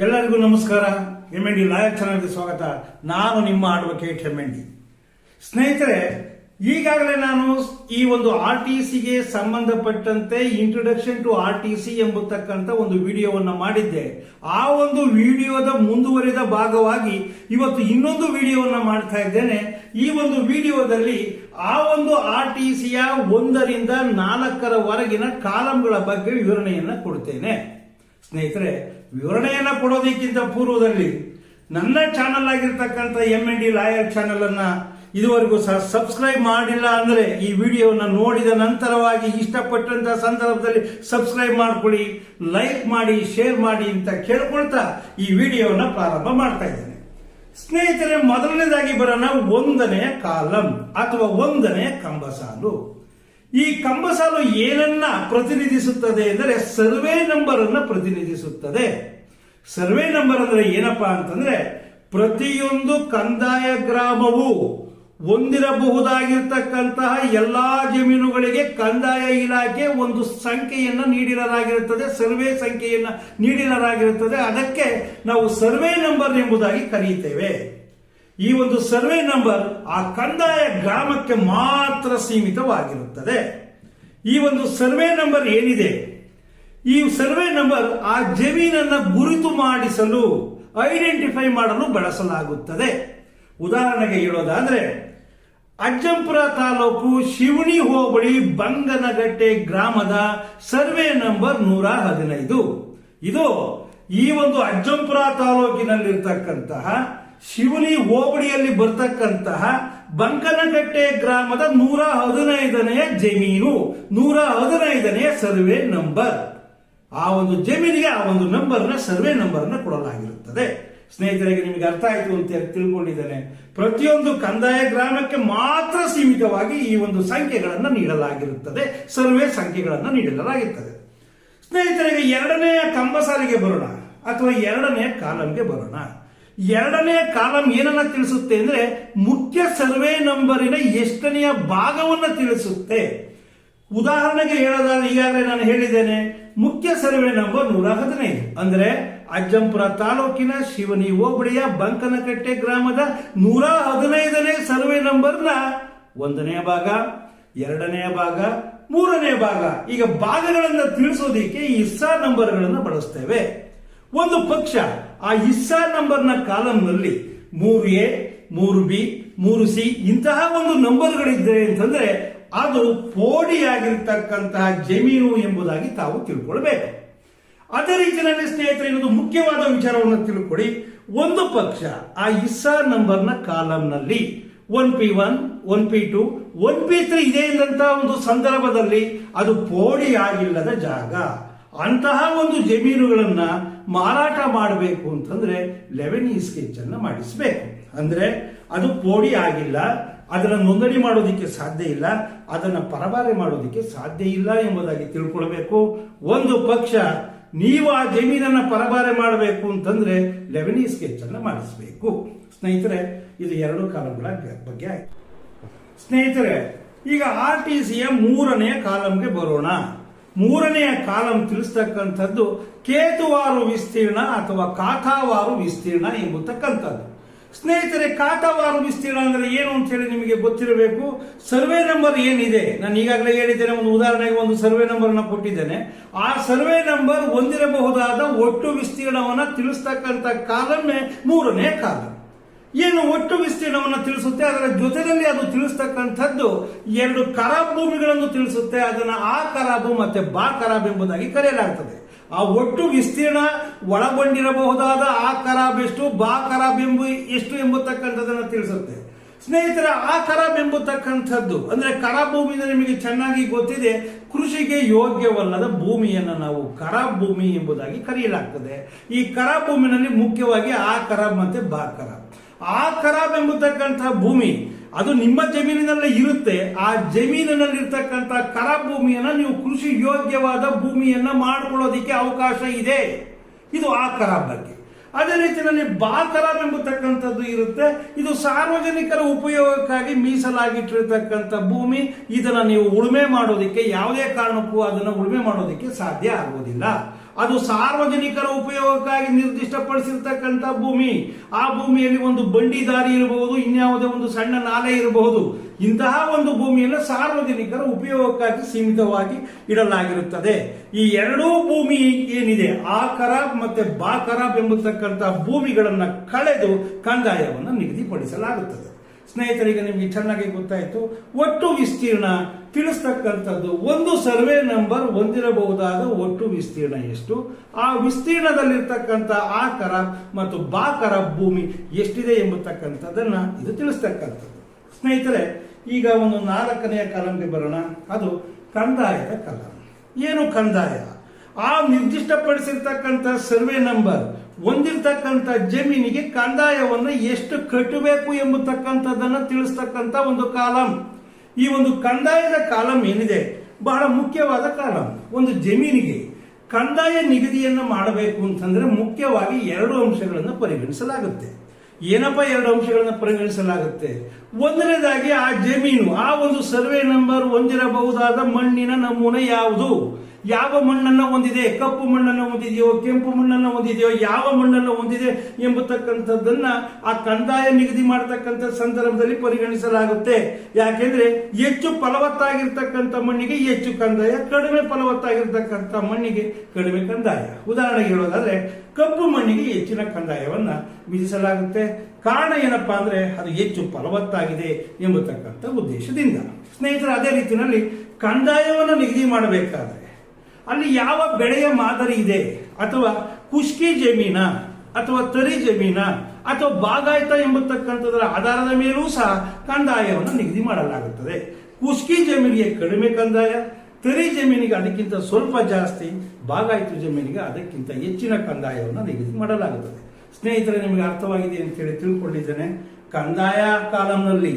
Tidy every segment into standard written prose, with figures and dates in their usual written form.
ಎಲ್ಲರಿಗೂ ನಮಸ್ಕಾರ. MND lawyer ಚಾನಲ್ಗೆ ಸ್ವಾಗತ. ನಾನು ನಿಮ್ಮ ಅಡ್ವೊಕೇಟ್ MND. ಸ್ನೇಹಿತರೆ, ಈಗಾಗಲೇ ನಾನು ಈ ಒಂದು RTCಗೆ ಸಂಬಂಧಪಟ್ಟಂತೆ ಇಂಟ್ರೊಡಕ್ಷನ್ ಟು RTC ಎಂಬತಕ್ಕಂಥ ಒಂದು ವಿಡಿಯೋವನ್ನು ಮಾಡಿದ್ದೆ. ಆ ಒಂದು ವಿಡಿಯೋದ ಮುಂದುವರಿದ ಭಾಗವಾಗಿ ಇವತ್ತು ಇನ್ನೊಂದು ವಿಡಿಯೋವನ್ನು ಮಾಡ್ತಾ ಇದ್ದೇನೆ. ಈ ಒಂದು ವಿಡಿಯೋದಲ್ಲಿ ಆ ಒಂದು RTCಯ 1ರಿಂದ 4ರವರೆಗಿನ ಕಾಲಂಗಳ ಬಗ್ಗೆ ವಿವರಣೆಯನ್ನು ಕೊಡ್ತೇನೆ. ಸ್ನೇಹಿತರೆ, ವಿವರಣೆಯನ್ನ ಕೊಡೋದಕ್ಕಿಂತ ಪೂರ್ವದಲ್ಲಿ ನನ್ನ ಚಾನಲ್ ಆಗಿರ್ತಕ್ಕಂಥ MND ಲಾಯರ್ ಚಾನಲ್ ಅನ್ನ ಇದುವರೆಗೂ ಸಹ ಸಬ್ಸ್ಕ್ರೈಬ್ ಮಾಡಿಲ್ಲ ಅಂದ್ರೆ ಈ ವಿಡಿಯೋನ ನೋಡಿದ ನಂತರವಾಗಿ ಇಷ್ಟಪಟ್ಟಂತ ಸಂದರ್ಭದಲ್ಲಿ ಸಬ್ಸ್ಕ್ರೈಬ್ ಮಾಡ್ಕೊಳ್ಳಿ, ಲೈಕ್ ಮಾಡಿ, ಶೇರ್ ಮಾಡಿ ಅಂತ ಕೇಳ್ಕೊಳ್ತಾ ಈ ವಿಡಿಯೋನ ಪ್ರಾರಂಭ ಮಾಡ್ತಾ ಇದ್ದೇನೆ. ಸ್ನೇಹಿತರೆ, ಮೊದಲನೇದಾಗಿ ಬರೋಣ 1ನೇ ಕಾಲಂ ಅಥವಾ 1ನೇ ಕಂಬಸಾಲು. ಈ ಕಂಬಸಾಲು ಏನನ್ನ ಪ್ರತಿನಿಧಿಸುತ್ತದೆ ಎಂದರೆ ಸರ್ವೆ ನಂಬರ್ ಅನ್ನ ಪ್ರತಿನಿಧಿಸುತ್ತದೆ. ಸರ್ವೆ ನಂಬರ್ ಅಂದ್ರೆ ಏನಪ್ಪಾ ಅಂತಂದ್ರೆ, ಪ್ರತಿಯೊಂದು ಕಂದಾಯ ಗ್ರಾಮವು ಹೊಂದಿರಬಹುದಾಗಿರ್ತಕ್ಕಂತಹ ಎಲ್ಲಾ ಜಮೀನುಗಳಿಗೆ ಕಂದಾಯ ಇಲಾಖೆ ಒಂದು ಸಂಖ್ಯೆಯನ್ನ ನೀಡಿರಲಾಗಿರುತ್ತದೆ, ಸರ್ವೆ ಸಂಖ್ಯೆಯನ್ನ ನೀಡಿರಲಾಗಿರುತ್ತದೆ. ಅದಕ್ಕೆ ನಾವು ಸರ್ವೆ ನಂಬರ್ ಎಂಬುದಾಗಿ ಕರೆಯುತ್ತೇವೆ. ಈ ಒಂದು ಸರ್ವೆ ನಂಬರ್ ಆ ಕಂದಾಯ ಗ್ರಾಮಕ್ಕೆ ಮಾತ್ರ ಸೀಮಿತವಾಗಿರುತ್ತದೆ. ಈ ಒಂದು ಸರ್ವೆ ನಂಬರ್ ಏನಿದೆ, ಈ ಸರ್ವೆ ನಂಬರ್ ಆ ಜಮೀನನ್ನ ಗುರುತು ಮಾಡಿಸಲು, ಐಡೆಂಟಿಫೈ ಮಾಡಲು ಬಳಸಲಾಗುತ್ತದೆ. ಉದಾಹರಣೆಗೆ ಹೇಳೋದಾದ್ರೆ, ಅಜ್ಜಂಪುರ ತಾಲೂಕು ಶಿವಣಿ ಹೋಬಳಿ ಬಂಗನಗಟ್ಟೆ ಗ್ರಾಮದ ಸರ್ವೆ ನಂಬರ್ 115. ಇದು ಈ ಒಂದು ಅಜ್ಜಂಪುರ ತಾಲೂಕಿನಲ್ಲಿರ್ತಕ್ಕಂತಹ ಶಿವನಿ ಹೋಬಳಿಯಲ್ಲಿ ಬರ್ತಕ್ಕಂತಹ ಬಂಕನಕಟ್ಟೆ ಗ್ರಾಮದ 115ನೇ ಜಮೀನು, 115ನೇ ಸರ್ವೆ ನಂಬರ್. ಆ ಒಂದು ಜಮೀನಿಗೆ ಆ ಒಂದು ನಂಬರ್ನ ಸರ್ವೆ ನಂಬರ್ನ ಕೊಡಲಾಗಿರುತ್ತದೆ. ಸ್ನೇಹಿತರಿಗೆ ನಿಮಗೆ ಅರ್ಥ ಆಯಿತು ಅಂತ ತಿಳ್ಕೊಂಡಿದ್ದೇನೆ. ಪ್ರತಿಯೊಂದು ಕಂದಾಯ ಗ್ರಾಮಕ್ಕೆ ಮಾತ್ರ ಸೀಮಿತವಾಗಿ ಈ ಒಂದು ಸಂಖ್ಯೆಗಳನ್ನು ನೀಡಲಾಗಿರುತ್ತದೆ, ಸರ್ವೆ ಸಂಖ್ಯೆಗಳನ್ನು ನೀಡಲಾಗಿರುತ್ತದೆ. ಸ್ನೇಹಿತರಿಗೆ 2ನೇ ಕಂಬಸಾಲಿಗೆ ಬರೋಣ ಅಥವಾ 2ನೇ ಕಾಲಂಗೆ ಬರೋಣ. 2ನೇ ಕಾಲಂ ಏನನ್ನ ತಿಳಿಸುತ್ತೆ ಅಂದ್ರೆ, ಮುಖ್ಯ ಸರ್ವೆ ನಂಬರಿನ ಎಷ್ಟನೆಯ ಭಾಗವನ್ನ ತಿಳಿಸುತ್ತೆ. ಉದಾಹರಣೆಗೆ ಹೇಳೋದಾದ್ರೆ, ಈಗಾಗಲೇ ನಾನು ಹೇಳಿದ್ದೇನೆ, ಮುಖ್ಯ ಸರ್ವೆ ನಂಬರ್ 115 ಅಂದ್ರೆ ಅಜ್ಜಂಪುರ ತಾಲೂಕಿನ ಶಿವನಿ ಹೋಬಳಿಯ ಬಂಕನಕಟ್ಟೆ ಗ್ರಾಮದ 115ನೇ ಸರ್ವೆ ನಂಬರ್ನ 1ನೇ ಭಾಗ, 2ನೇ ಭಾಗ, 3ನೇ ಭಾಗ. ಈಗ ಭಾಗಗಳನ್ನು ತಿಳಿಸೋದಿಕ್ಕೆ ಈ ಹಿಸ್ಸಾ ನಂಬರ್ಗಳನ್ನು ಬಳಸ್ತೇವೆ. ಒಂದು ಪಕ್ಷ ಆ ಹಿಸ್ಸಾ ನಂಬರ್ನ ಕಾಲಂನಲ್ಲಿ 3A, 3B, 3C ಇಂತಹ ಒಂದು ನಂಬರ್ಗಳಿದ್ರೆ ಅಂತಂದ್ರೆ ಅದು ಪೋಡಿಯಾಗಿರ್ತಕ್ಕಂತಹ ಜಮೀನು ಎಂಬುದಾಗಿ ತಾವು ತಿಳ್ಕೊಳ್ಬೇಕು. ಅದೇ ರೀತಿಯಲ್ಲಿ ಸ್ನೇಹಿತರೆ, ಇನ್ನೊಂದು ಮುಖ್ಯವಾದ ವಿಚಾರವನ್ನು ತಿಳ್ಕೊಳ್ಳಿ. ಒಂದು ಪಕ್ಷ ಆ ಹಿಸ್ಸಾ ನಂಬರ್ನ ಕಾಲಂನಲ್ಲಿ 1P1, 1P2, 1P3 ಇದೆ ಎಂದಂತಹ ಒಂದು ಸಂದರ್ಭದಲ್ಲಿ ಅದು ಪೋಡಿಯಾಗಿಲ್ಲದ ಜಾಗ. ಅಂತಹ ಒಂದು ಜಮೀನುಗಳನ್ನ ಮಾರಾಟ ಮಾಡಬೇಕು ಅಂತಂದ್ರೆ 11E ಸ್ಕೆಚ್ ಅನ್ನ ಮಾಡಿಸಬೇಕು. ಅಂದ್ರೆ ಅದು ಪೋಡಿ ಆಗಿಲ್ಲ, ಅದನ್ನ ನೋಂದಣಿ ಮಾಡೋದಿಕ್ಕೆ ಸಾಧ್ಯ ಇಲ್ಲ, ಅದನ್ನ ಪರಭಾರೆ ಮಾಡೋದಿಕ್ಕೆ ಸಾಧ್ಯ ಇಲ್ಲ ಎಂಬುದಾಗಿ ತಿಳ್ಕೊಳ್ಬೇಕು. ಒಂದು ಪಕ್ಷ ನೀವು ಆ ಜಮೀನನ್ನ ಪರಭಾರೆ ಮಾಡಬೇಕು ಅಂತಂದ್ರೆ 11E ಸ್ಕೆಚ್ ಅನ್ನ ಮಾಡಿಸಬೇಕು. ಸ್ನೇಹಿತರೆ, ಇದು 2 ಕಾಲಂಗಳ ಬಗ್ಗೆ ಆಯ್ತು. ಸ್ನೇಹಿತರೆ, ಈಗ RTCಯ 3ನೇ ಕಾಲಂಗೆ ಬರೋಣ. 3ನೇ ಕಾಲಂ ತಿಳಿಸ್ತಕ್ಕಂಥದ್ದು ಕೇತುವಾರು ವಿಸ್ತೀರ್ಣ ಅಥವಾ ಖಾತಾವಾರು ವಿಸ್ತೀರ್ಣ ಎಂಬತಕ್ಕಂಥದ್ದು. ಸ್ನೇಹಿತರೆ, ಖಾತಾವಾರು ವಿಸ್ತೀರ್ಣ ಅಂದ್ರೆ ಏನು ಅಂತ ಹೇಳಿ ನಿಮಗೆ ಗೊತ್ತಿರಬೇಕು. ಸರ್ವೆ ನಂಬರ್ ಏನಿದೆ, ನಾನು ಈಗಾಗಲೇ ಹೇಳಿದ್ದೇನೆ, ಒಂದು ಉದಾಹರಣೆಗೆ ಒಂದು ಸರ್ವೆ ನಂಬರ್ ಅನ್ನು ಕೊಟ್ಟಿದ್ದೇನೆ. ಆ ಸರ್ವೆ ನಂಬರ್ ಹೊಂದಿರಬಹುದಾದ ಒಟ್ಟು ವಿಸ್ತೀರ್ಣವನ್ನ ತಿಳಿಸ್ತಕ್ಕಂಥ ಕಾಲಮೇ 3ನೇ ಕಾಲಂ. ಏನು ಒಟ್ಟು ವಿಸ್ತೀರ್ಣವನ್ನು ತಿಳಿಸುತ್ತೆ, ಅದರ ಜೊತೆಯಲ್ಲಿ ಅದು ತಿಳಿಸ್ತಕ್ಕಂಥದ್ದು 2 ಖರಾಬ್ ಭೂಮಿಗಳನ್ನು ತಿಳಿಸುತ್ತೆ. ಅದನ್ನ ಆ ಖರಾಬು ಮತ್ತೆ ಬಾ ಖರಾಬ್ ಎಂಬುದಾಗಿ ಕರೆಯಲಾಗುತ್ತದೆ. ಆ ಒಟ್ಟು ವಿಸ್ತೀರ್ಣ ಒಳಗೊಂಡಿರಬಹುದಾದ ಆ ಖರಾಬ್ ಎಷ್ಟು, ಬಾ ಖರಾಬ್ ಎಷ್ಟು ಎಂಬತಕ್ಕಂಥದ್ದನ್ನು ತಿಳಿಸುತ್ತೆ. ಸ್ನೇಹಿತರ, ಆ ಖರಾಬ್ ಎಂಬತಕ್ಕಂಥದ್ದು ಅಂದ್ರೆ ಖರಾಬ್ ಭೂಮಿ ನಿಮಗೆ ಚೆನ್ನಾಗಿ ಗೊತ್ತಿದೆ. ಕೃಷಿಗೆ ಯೋಗ್ಯವಲ್ಲದ ಭೂಮಿಯನ್ನು ನಾವು ಖರಾಬ್ ಭೂಮಿ ಎಂಬುದಾಗಿ ಕರೆಯಲಾಗ್ತದೆ. ಈ ಖರಾಬ್ ಭೂಮಿನಲ್ಲಿ ಮುಖ್ಯವಾಗಿ ಆ ಖರಾಬ್ ಮತ್ತೆ ಬಾ ಖರಾಬ್. ಆ ಖರಾಬ್ ಎಂಬತಕ್ಕಂತಹ ಭೂಮಿ ಅದು ನಿಮ್ಮ ಜಮೀನಿನಲ್ಲೇ ಇರುತ್ತೆ. ಆ ಜಮೀನಿನಲ್ಲಿರ್ತಕ್ಕಂಥ ಖರಾಬ್ ಭೂಮಿಯನ್ನ ನೀವು ಕೃಷಿ ಯೋಗ್ಯವಾದ ಭೂಮಿಯನ್ನ ಮಾಡ್ಕೊಳ್ಳೋದಿಕ್ಕೆ ಅವಕಾಶ ಇದೆ. ಇದು ಆ ಖರಾಬ್ ಬಗ್ಗೆ. ಅದೇ ರೀತಿಯಲ್ಲಿ ಬಾ ಖರಾಬ್ ಎಂಬತಕ್ಕಂಥದ್ದು ಇರುತ್ತೆ. ಇದು ಸಾರ್ವಜನಿಕರ ಉಪಯೋಗಕ್ಕಾಗಿ ಮೀಸಲಾಗಿಟ್ಟಿರ್ತಕ್ಕಂಥ ಭೂಮಿ. ಇದನ್ನ ನೀವು ಉಳುಮೆ ಮಾಡೋದಿಕ್ಕೆ ಯಾವುದೇ ಕಾರಣಕ್ಕೂ ಅದನ್ನ ಉಳುಮೆ ಮಾಡೋದಿಕ್ಕೆ ಸಾಧ್ಯ ಆಗುವುದಿಲ್ಲ. ಅದು ಸಾರ್ವಜನಿಕರ ಉಪಯೋಗಕ್ಕಾಗಿ ನಿರ್ದಿಷ್ಟಪಡಿಸಿರ್ತಕ್ಕಂಥ ಭೂಮಿ. ಆ ಭೂಮಿಯಲ್ಲಿ ಒಂದು ಬಂಡಿ ದಾರಿ ಇರಬಹುದು, ಇನ್ಯಾವುದೇ ಒಂದು ಸಣ್ಣ ನಾಲೆ ಇರಬಹುದು. ಇಂತಹ ಒಂದು ಭೂಮಿಯನ್ನು ಸಾರ್ವಜನಿಕರ ಉಪಯೋಗಕ್ಕಾಗಿ ಸೀಮಿತವಾಗಿ ಇಡಲಾಗಿರುತ್ತದೆ. ಈ ಎರಡೂ ಭೂಮಿ ಏನಿದೆ, ಆ ಖರಾಬ್ ಮತ್ತೆ ಬಾ ಖರಾಬ್ ಎಂಬತಕ್ಕಂಥ ಭೂಮಿಗಳನ್ನ ಕಳೆದು ಕಂದಾಯವನ್ನು ನಿಗದಿಪಡಿಸಲಾಗುತ್ತದೆ. ಸ್ನೇಹಿತರಿಗೆ ನಿಮಗೆ ಚೆನ್ನಾಗಿ ಗೊತ್ತಾಯಿತು. ಒಟ್ಟು ವಿಸ್ತೀರ್ಣ ತಿಳಿಸ್ತಕ್ಕಂಥದ್ದು ಒಂದು ಸರ್ವೆ ನಂಬರ್ ಹೊಂದಿರಬಹುದಾದ ಒಟ್ಟು ವಿಸ್ತೀರ್ಣ ಎಷ್ಟು, ಆ ವಿಸ್ತೀರ್ಣದಲ್ಲಿರ್ತಕ್ಕಂಥ ಆ ಖರಾಬ್ ಮತ್ತು ಬಾ ಖರಾಬ್ ಭೂಮಿ ಎಷ್ಟಿದೆ ಎಂಬತಕ್ಕಂಥದ್ದನ್ನ ಇದು ತಿಳಿಸ್ತಕ್ಕಂಥದ್ದು. ಸ್ನೇಹಿತರೆ, ಈಗ ಒಂದು 4ನೆಯ ಕಾಲಂಗೆ ಬರೋಣ. ಅದು ಕಂದಾಯದ ಕಾಲಂ. ಏನು ಕಂದಾಯ? ಆ ನಿರ್ದಿಷ್ಟಪಡಿಸಿರ್ತಕ್ಕಂಥ ಸರ್ವೆ ನಂಬರ್ ಹೊಂದಿರತಕ್ಕಂಥ ಜಮೀನಿಗೆ ಕಂದಾಯವನ್ನು ಎಷ್ಟು ಕಟ್ಟಬೇಕು ಎಂಬತಕ್ಕಂಥದ್ದನ್ನ ತಿಳಿಸ್ತಕ್ಕಂಥ ಒಂದು ಕಾಲಂ. ಈ ಒಂದು ಕಂದಾಯದ ಕಾಲಂ ಏನಿದೆ ಬಹಳ ಮುಖ್ಯವಾದ ಕಾಲಂ. ಒಂದು ಜಮೀನಿಗೆ ಕಂದಾಯ ನಿಗದಿಯನ್ನು ಮಾಡಬೇಕು ಅಂತಂದ್ರೆ ಮುಖ್ಯವಾಗಿ 2 ಅಂಶಗಳನ್ನು ಪರಿಗಣಿಸಲಾಗುತ್ತೆ. ಏನಪ್ಪ 2 ಅಂಶಗಳನ್ನು ಪರಿಗಣಿಸಲಾಗುತ್ತೆ? ಒಂದನೇದಾಗಿ ಆ ಜಮೀನು, ಆ ಒಂದು ಸರ್ವೆ ನಂಬರ್ ಹೊಂದಿರಬಹುದಾದ ಮಣ್ಣಿನ ನಮೂನೆ ಯಾವುದು, ಯಾವ ಮಣ್ಣನ್ನು ಹೊಂದಿದೆ, ಕಪ್ಪು ಮಣ್ಣನ್ನು ಹೊಂದಿದೆಯೋ, ಕೆಂಪು ಮಣ್ಣನ್ನು ಹೊಂದಿದೆಯೋ, ಯಾವ ಮಣ್ಣನ್ನು ಹೊಂದಿದೆ ಎಂಬತಕ್ಕಂಥದ್ದನ್ನ ಆ ಕಂದಾಯ ನಿಗದಿ ಮಾಡತಕ್ಕಂಥ ಸಂದರ್ಭದಲ್ಲಿ ಪರಿಗಣಿಸಲಾಗುತ್ತೆ. ಯಾಕೆಂದ್ರೆ ಹೆಚ್ಚು ಫಲವತ್ತಾಗಿರ್ತಕ್ಕಂಥ ಮಣ್ಣಿಗೆ ಹೆಚ್ಚು ಕಂದಾಯ, ಕಡಿಮೆ ಫಲವತ್ತಾಗಿರ್ತಕ್ಕಂಥ ಮಣ್ಣಿಗೆ ಕಡಿಮೆ ಕಂದಾಯ. ಉದಾಹರಣೆಗೆ ಹೇಳೋದಾದ್ರೆ ಕಪ್ಪು ಮಣ್ಣಿಗೆ ಹೆಚ್ಚಿನ ಕಂದಾಯವನ್ನ ವಿಧಿಸಲಾಗುತ್ತೆ. ಕಾರಣ ಏನಪ್ಪಾ ಅಂದ್ರೆ ಅದು ಹೆಚ್ಚು ಫಲವತ್ತಾಗಿದೆ ಎಂಬತಕ್ಕಂಥ ಉದ್ದೇಶದಿಂದ. ಸ್ನೇಹಿತರೆ, ಅದೇ ರೀತಿಯಲ್ಲಿ ಕಂದಾಯವನ್ನು ನಿಗದಿ ಮಾಡಬೇಕಾದ್ರೆ ಅಲ್ಲಿ ಯಾವ ಬೆಳೆಯ ಮಾದರಿ ಇದೆ, ಅಥವಾ ಖುಷ್ಕಿ ಜಮೀನ ಅಥವಾ ತರಿ ಜಮೀನ ಅಥವಾ ಬಾಗಾಯತ ಎಂಬತಕ್ಕಂಥದ್ರ ಆಧಾರದ ಮೇಲೂ ಸಹ ಕಂದಾಯವನ್ನು ನಿಗದಿ ಮಾಡಲಾಗುತ್ತದೆ. ಖುಷ್ಕಿ ಜಮೀನಿಗೆ ಕಡಿಮೆ ಕಂದಾಯ, ತರಿ ಜಮೀನಿಗೆ ಅದಕ್ಕಿಂತ ಸ್ವಲ್ಪ ಜಾಸ್ತಿ, ಬಾಗಾಯತು ಜಮೀನಿಗೆ ಅದಕ್ಕಿಂತ ಹೆಚ್ಚಿನ ಕಂದಾಯವನ್ನು ನಿಗದಿ ಮಾಡಲಾಗುತ್ತದೆ. ಸ್ನೇಹಿತರೆ, ನಿಮಗೆ ಅರ್ಥವಾಗಿದೆ ಅಂತ ಹೇಳಿ ತಿಳ್ಕೊಂಡಿದ್ದೇನೆ. ಕಂದಾಯ ಕಾಲಂನಲ್ಲಿ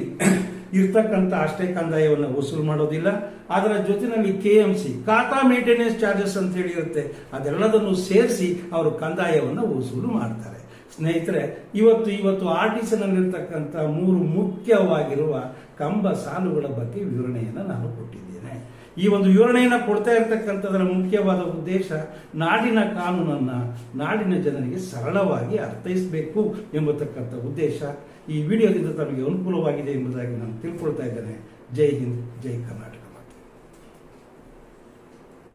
ಇರ್ತಕ್ಕಂಥ ಅಷ್ಟೇ ಕಂದಾಯವನ್ನು ವಸೂಲು ಮಾಡೋದಿಲ್ಲ, ಅದರ ಜೊತೆಯಲ್ಲಿ KMC ಖಾತಾ ಮೇಂಟೆನೆನ್ಸ್ ಚಾರ್ಜಸ್ ಅಂತ ಹೇಳಿ ಇರುತ್ತೆ, ಅದೆಲ್ಲದನ್ನು ಸೇರಿಸಿ ಅವರು ಕಂದಾಯವನ್ನು ವಸೂಲು ಮಾಡ್ತಾರೆ. ಸ್ನೇಹಿತರೆ, ಇವತ್ತು RTC ನಲ್ಲಿರ್ತಕ್ಕಂಥ 3 ಮುಖ್ಯವಾಗಿರುವ ಕಂಬ ಸಾಲುಗಳ ಬಗ್ಗೆ ವಿವರಣೆಯನ್ನು ನಾನು ಕೊಟ್ಟಿದ್ದೇನೆ. ಈ ಒಂದು ವಿವರಣೆಯನ್ನು ಕೊಡ್ತಾ ಇರತಕ್ಕಂಥದರ ಮುಖ್ಯವಾದ ಉದ್ದೇಶ ನಾಡಿನ ಕಾನೂನನ್ನ ನಾಡಿನ ಜನರಿಗೆ ಸರಳವಾಗಿ ಅರ್ಥೈಸಬೇಕು ಎಂಬತಕ್ಕಂಥ ಉದ್ದೇಶ. ಈ ವಿಡಿಯೋದಿಂದ ತಮಗೆ ಅನುಕೂಲವಾಗಿದೆ ಎಂಬುದಾಗಿ ನಾನು ತಿಳ್ಕೊಳ್ತಾ ಇದ್ದೇನೆ. ಜೈ ಹಿಂದ್, ಜೈ ಕರ್ನಾಟಕ.